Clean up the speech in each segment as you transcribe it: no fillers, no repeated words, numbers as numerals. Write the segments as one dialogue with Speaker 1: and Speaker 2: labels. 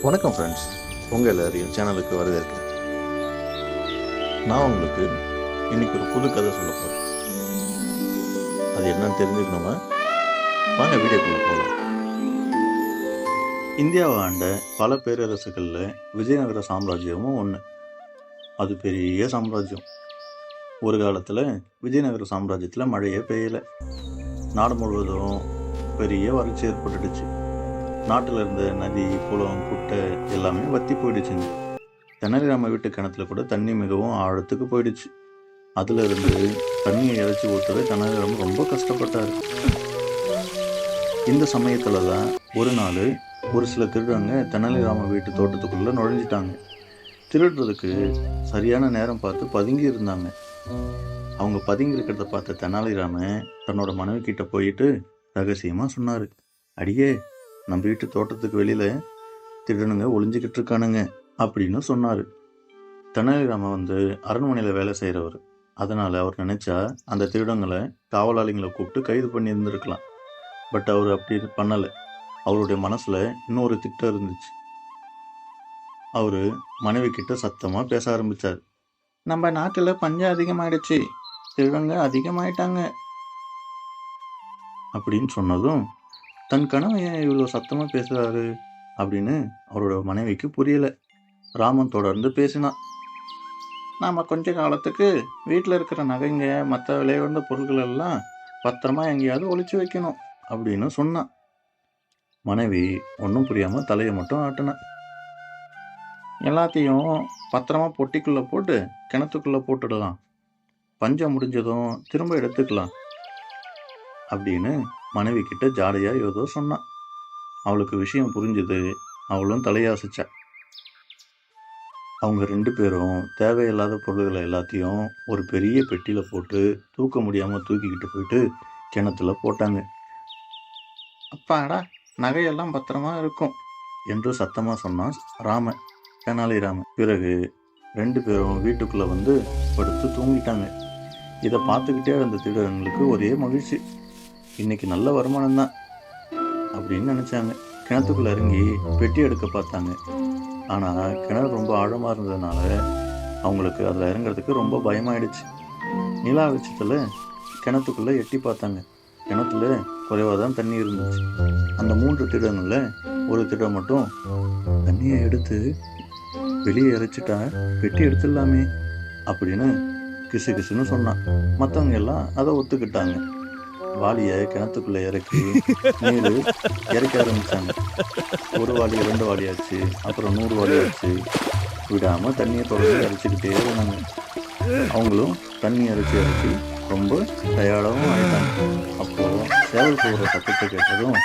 Speaker 1: வணக்கம் ஃப்ரெண்ட்ஸ், உங்கள் எல்லாரையும் சேனலுக்கு வரவேற்கிறேன். நான் உங்களுக்கு இன்னைக்கு ஒரு புது கதை சொல்ல போகிறேன். அது என்னன்னு தெரிஞ்சுக்கணுமா? வாங்க வீடியோக்குள்ளே போகலாம். இந்தியாவை ஆண்ட பல பேரரசுகளில் விஜயநகர சாம்ராஜ்யமும் ஒன்று. அது பெரிய சாம்ராஜ்யம். ஒரு காலத்தில் விஜயநகர சாம்ராஜ்யத்தில் மழையே பெய்யலை. நாடு முழுவதும் பெரிய வறட்சி ஏற்பட்டுடுச்சு. நாட்டில் இருந்த நதி, குளம், குட்டை எல்லாமே வற்றி போயிடுச்சுங்க. தெனாலிராம வீட்டு கிணத்துல கூட தண்ணி மிகவும் ஆழத்துக்கு போயிடுச்சு. அதுல இருந்து தண்ணியை இறைச்சி ஊற்றவே தெனாலிராம ரொம்ப கஷ்டப்பட்டார். இந்த சமயத்துல தான் ஒரு நாள் ஒரு சில திருடங்க தெனாலிராம வீட்டு தோட்டத்துக்குள்ள நுழைஞ்சிட்டாங்க. திருடுறதுக்கு சரியான நேரம் பார்த்து பதுங்கி இருந்தாங்க. அவங்க பதுங்கி இருக்கிறத பார்த்த தெனாலிராம தன்னோட மனைவி கிட்ட போயிட்டு ரகசியமா சொன்னாரு, அடியே, நம்ம வீட்டு தோட்டத்துக்கு வெளியில திருடனுங்க ஒளிஞ்சிக்கிட்டு இருக்கானுங்க அப்படின்னு சொன்னாரு. தெனாலிராம அரண்மனையில் வேலை செய்கிறவர். அதனால அவர் நினைச்சா அந்த திருடங்களை காவலாளிகளை கூப்பிட்டு கைது பண்ணி இருந்திருக்கலாம். பட் அவர் அப்படி பண்ணலை. அவருடைய மனசுல இன்னொரு திட்டம் இருந்துச்சு. அவரு மனைவி கிட்ட சத்தமா பேச ஆரம்பிச்சார். நம்ம நாட்டில் பஞ்சம் அதிகமாயிடுச்சு, திருடங்க அதிகமாயிட்டாங்க அப்படின்னு சொன்னதும் தன் கணவன் ஏன் இவ்வளோ சத்தமாக பேசுகிறாரு அப்படின்னு அவரோட மனைவிக்கு புரியலை. ராமன் தொடர்ந்து பேசினான். நாம் கொஞ்ச காலத்துக்கு வீட்டில் இருக்கிற நகைங்க, மற்ற விலையுயர்ந்த பொருட்கள் எல்லாம் பத்திரமா எங்கேயாவது ஒளிச்சு வைக்கணும் அப்படின்னு சொன்னான். மனைவி ஒன்றும் புரியாமல் தலையை மட்டும் ஆட்டினான். எல்லாத்தையும் பத்திரமா பொட்டிக்குள்ளே போட்டு கிணத்துக்குள்ளே போட்டுடலாம், பஞ்சம் முடிஞ்சதும் திரும்ப எடுத்துக்கலாம் அப்படின்னு மனைவி கிட்ட ஜாலியா ஏதோ சொன்னான். அவளுக்கு விஷயம் புரிஞ்சுது. அவளும் தலையாசிச்சா. அவங்க 2 பேரும் தேவையில்லாத பொருள்களை எல்லாத்தையும் ஒரு பெரிய பெட்டியில போட்டு தூக்க முடியாம தூக்கிக்கிட்டு போயிட்டு கிணத்துல போட்டாங்க. அப்பாடா, நகையெல்லாம் பத்திரமா இருக்கும் என்று சத்தமா சொன்னான் ராமன், தெனாலிராமன். பிறகு 2 பேரும் வீட்டுக்குள்ள படுத்து தூங்கிட்டாங்க. இதை பார்த்துக்கிட்டே அந்த திருடர்களுக்கு ஒரே மகிழ்ச்சி. இன்னைக்கு நல்ல வருமானம் தான் அப்படின்னு நினைச்சாங்க. கிணத்துக்குள்ள இறங்கி பெட்டி எடுக்க பார்த்தாங்க. ஆனா கிணறு ரொம்ப ஆழமா இருந்ததுனால அவங்களுக்கு அதுல இறங்குறதுக்கு ரொம்ப பயமாயிடுச்சு. நிலா வெளிச்சத்துல கிணத்துக்குள்ள எட்டி பார்த்தாங்க. கிணத்துல குறைவா தான் தண்ணி இருந்துச்சு. அந்த 3 திருடங்கள்ல ஒரு திருடன் மட்டும், தண்ணியை எடுத்து வெளியே இறைச்சிட்டா பெட்டி எடுத்துடலாமே அப்படின்னு கிசு கிசுன்னு சொன்னான். மற்றவங்க எல்லாம் அதை ஒத்துக்கிட்டாங்க. வாளியை கிணத்துக்குள்ள இறக்கி நீர் இறக்க ஆரம்பிச்சாங்க. 1 வாளி 2 வாளி ஆச்சு, அப்புறம் 100 வாளி ஆச்சு. விடாம தண்ணியை தொடர்ந்து இறைச்சிக்கிட்டே இருந்தாங்க. அவங்களும் தண்ணி இறைச்சி ரொம்ப டயர்டாகவும் ஆயிட்டாங்க. அப்போ சேவல் போகிற சத்தத்தை கேட்டதும்,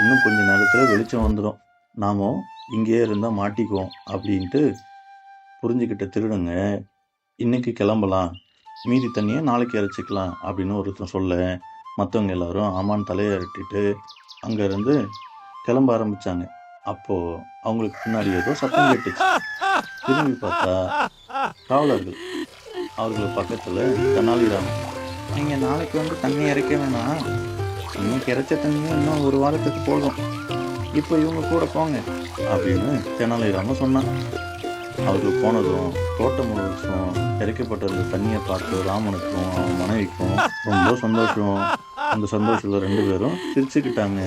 Speaker 1: இன்னும் கொஞ்ச நேரத்துல வெளிச்சம் வந்துடும், நாம இங்கேயே இருந்தா மாட்டிக்குவோம் அப்படின்ட்டு புரிஞ்சுக்கிட்ட திருடுங்க, இன்னைக்கு கிளம்பலாம், மீதி தண்ணியை நாளைக்கு இறைச்சிக்கலாம் அப்படின்னு ஒருத்தன் சொல்ல, மற்றவங்க எல்லாரும் ஆமான்னு தலையாட்டிட்டு அங்கேருந்து கிளம்ப ஆரம்பித்தாங்க. அப்போது அவங்களுக்கு பின்னாடி ஏதோ சத்தம் கேட்டுச்சு. திரும்பி பார்த்தா காவலர்கள். அவர்கள் பக்கத்தில் தெனாலிராமன். நீங்கள் நாளைக்கு தண்ணி இறைக்க வேணாம், இன்னைக்கு இறைச்ச தண்ணியும் இன்னும் 1 வாரத்துக்கு போதும், இப்போ இவங்க கூட போங்க அப்படின்னு தெனாலிராமன் சொன்னான். அவர்கள் போனதும் தோட்டம் முழுவதும் இறைக்கப்பட்டிருந்த தண்ணியை பார்த்து ராமனுக்கும் அவன் மனைவிக்கும் ரொம்ப சந்தோஷம். அந்த சந்தோஷத்தில் 2 பேரும் சிரிச்சுக்கிட்டாங்க.